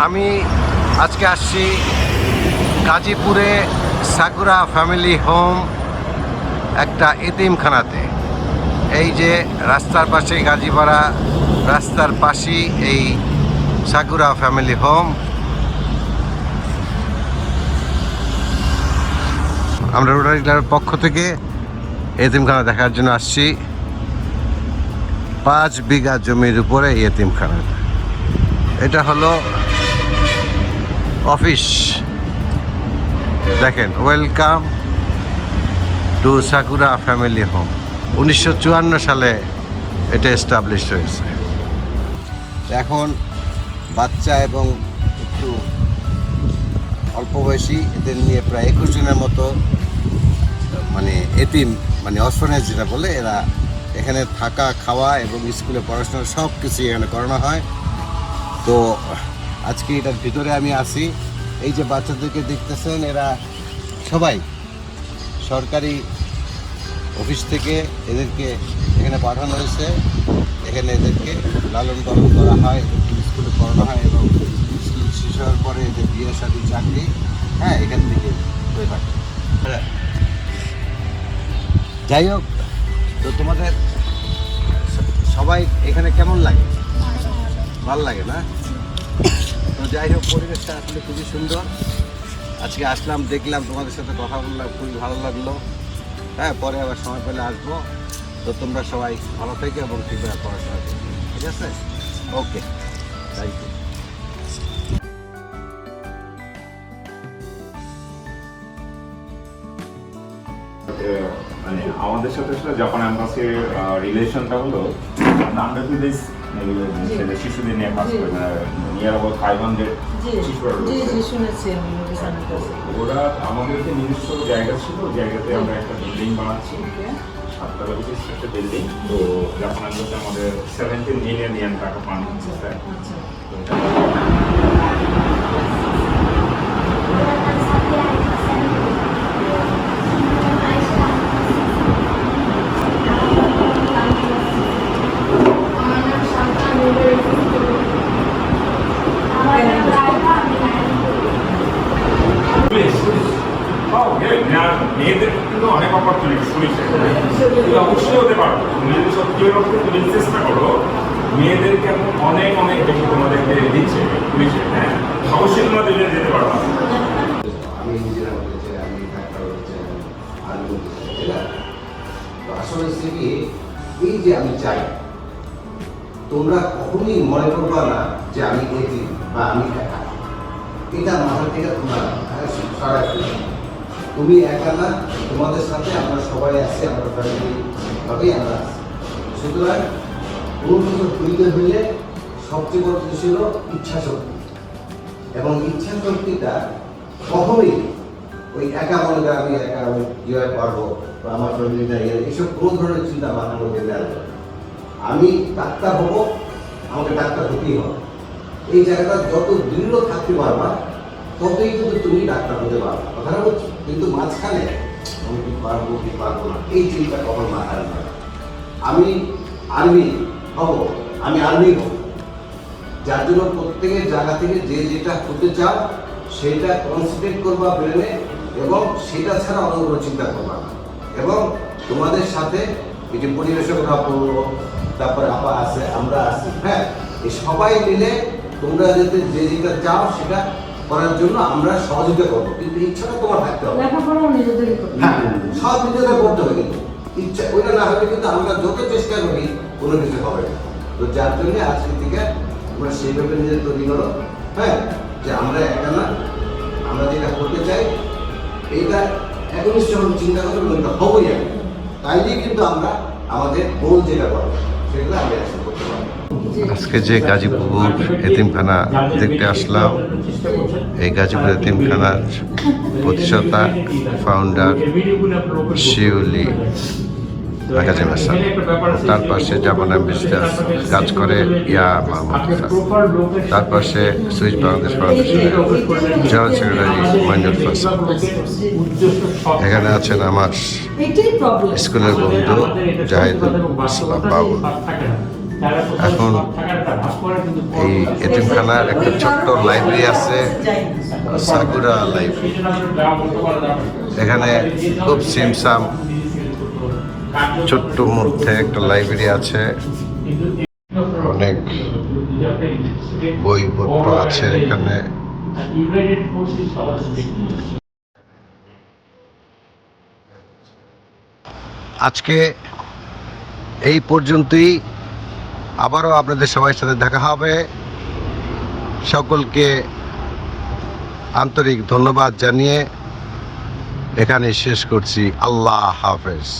আমি আজকে আসছি গাজীপুরে সাকুরা ফ্যামিলি হোম একটা এতিমখানাতে। এই যে রাস্তার পাশে গাজীপাড়া রাস্তার পাশেই এই সাকুরা ফ্যামিলি হোম। আমরা রোটারি ক্লাবের পক্ষ থেকে এতিমখানা দেখার জন্য আসছি। 5 বিঘা জমির উপরে এতিমখানা। এটা হলো অফিস। দেখেন, welcome to sakura family home. 1954 সালে এটা এস্টাবলিশ হয়েছে। এখন বাচ্চা এবং একটু অল্প বয়সী এদের নিয়ে প্রায় 21 জনের মতো এতিম অরফানেজ যেটা বলে, এরা এখানে থাকা, খাওয়া এবং স্কুলে পড়াশোনা সব কিছু এখানে করানো হয়। তো আজকে এটার ভিতরে আমি আসি। এই যে বাচ্চাদেরকে দেখতেছেন, এরা সবাই সরকারি অফিস থেকে এদেরকে এখানে পাঠানো হয়েছে। এখানে এদেরকে লালন পালন করা হয়, এদেরকে স্কুলে পড়ানো হয় এবং স্কুল শেষ হওয়ার পরে এদের বিয়ে শাদী চাকরি এখান থেকে হয়ে থাকে। যাই হোক, তো তোমাদের সবাই এখানে কেমন লাগে? ভালো লাগে না? তো যাই হোক, পরিবেশটা আসলে খুবই সুন্দর। আজকে আসলাম, দেখলাম, তোমাদের সাথে কথা বললাম, খুবই ভালো লাগলো। পরে আবার সময় পেলে আসবো। তো তোমরা সবাই ভালো থেকে এবং ঠিকভাবে পড়াশোনা করো, ঠিক আছে? ওকে, থ্যাংক ইউ। আমাদের সাথে জাপান অ্যাম্বাসির রিলেশনটা হলো আন্ডারপ্রিভিলেজ শিশুদের নিয়ে কাজ করে, নিয়ার অ্যাবাউট 500 শিশুরা রয়েছে। ওরা আমাদেরকে নিজস্ব জায়গা ছিল, জায়গাতে আমরা একটা বিল্ডিং বানাচ্ছি, 7 তলা বিশিষ্ট একটা বিল্ডিং। তো জাপান অ্যাম্বাসি আমাদের 17 মিলিয়ন ইয়েন টাকা পান দিচ্ছে স্যার। মেয়েদের কিন্তু অনেক অপরচুনিটি পুলিশে অবশ্যই হতে পারবো। তুমি যদি সত্যি তুমি চেষ্টা করো, মেয়েদেরকে এখন অনেক অনেক বেশি তোমাদেরকে দিচ্ছে পুলিশে। অবশ্যই তোমাদের যেতে পারবো। আসলে এই যে আমি চাই, তোমরা কখনই মনে করবা না যে আমি এতিম বা আমি একা। এটা মাথা থেকে তোমরা তুমি একা না, তোমাদের সাথে আমরা সবাই আছি, আমরা ফ্যামিলিভাবেই আমরা আছি। সুতরাং কোনো কিছু তৈরি হইলে সবচেয়ে বড় কিছু ছিল ইচ্ছা শক্তি। এবং ইচ্ছা শক্তিটা কখনোই ওই একা মনে করে আমি একা কীভাবে পারবো বা আমার ফ্যামিলিটা এইসব কোনো ধরনের চিন্তা মাথার মধ্যে নেওয়া। আমি ডাক্তার হবো, আমাকে ডাক্তার হতেই হবে। এই জায়গাটা যত দৃঢ় থাকতে পারবা, ততই কিন্তু তুমি ডাক্তার হতে পারবে। কথাটা বলছি, কিন্তু মাঝখানে আমি কি পারবো কি পারবো না এই চিন্তা কখন মাথায় না। আমি আর্মি হব, আমি আর্মি হব, যার জন্য প্রত্যেকের জায়গা থেকে যে যেটা হতে চাও সেটা কনসেন্ট্রেট করবা ব্রেনে, এবং সেটা ছাড়া অন্য কোনো চিন্তা করবা না। এবং তোমাদের সাথে এই যে পরিবেশকরা পড়বো, তারপরে আপা আছে, আমরা আছি, এই সবাই মিলে তোমরা যাতে যে যেটা চাও সেটা করার জন্য আমরা সহযোগিতা করবো। কিন্তু ইচ্ছাটা তোমার থাকতে হবে। সব নিজেদের করতে হবে, কিন্তু ইচ্ছা ওইটা না হলে কিন্তু আমরা যত চেষ্টা করি কোনো কিছু হবে না। তো যার জন্য আজকে থেকে তোমরা সেইভাবে নিজেদের তৈরি করো, যে আমরা একা না, আমরা যেটা করতে চাই এইটা একনিষ্ঠ চিন্তা করবো, এটা হবই আমি। তাইলেই কিন্তু আমরা আমাদের গোল যেটা করবো সেগুলো আমরা অ্যাকশন করতে পারবো। আজকে যে গাজীপুর এতিমখানা দেখতে আসলাম, এই গাজীপুর এতিমখানার প্রতিষ্ঠাতা ফাউন্ডার শিউলি ম্যাগাজিন আসান, তার পাশে জাপান অ্যাম্বাসিতে কাজ করে ইয়া মাহমুদ খান, তার পাশে সুইচ বাংলাদেশ ফাউন্ডেশনের জেনারেল সেক্রেটারি মইনুল হাসান। এখানে আছেন আমার স্কুলের বন্ধু জাহিদুল ইসলাম বাবুল। এখন এই এতিমখানার একটা ছোট্ট লাইব্রেরি আছে, সাকুরা লাইব্রেরি। এখানে খুব সিমসাম ছোট্ট মধ্যে একটা লাইব্রেরি আছে, অনেক বইপত্র আছে এখানে। আজকে এই পর্যন্তই, আবারও আপনাদের সবার সাথে দেখা হবে। সকলকে আন্তরিক ধন্যবাদ জানিয়ে এখানে শেষ করছি। আল্লাহ হাফেজ।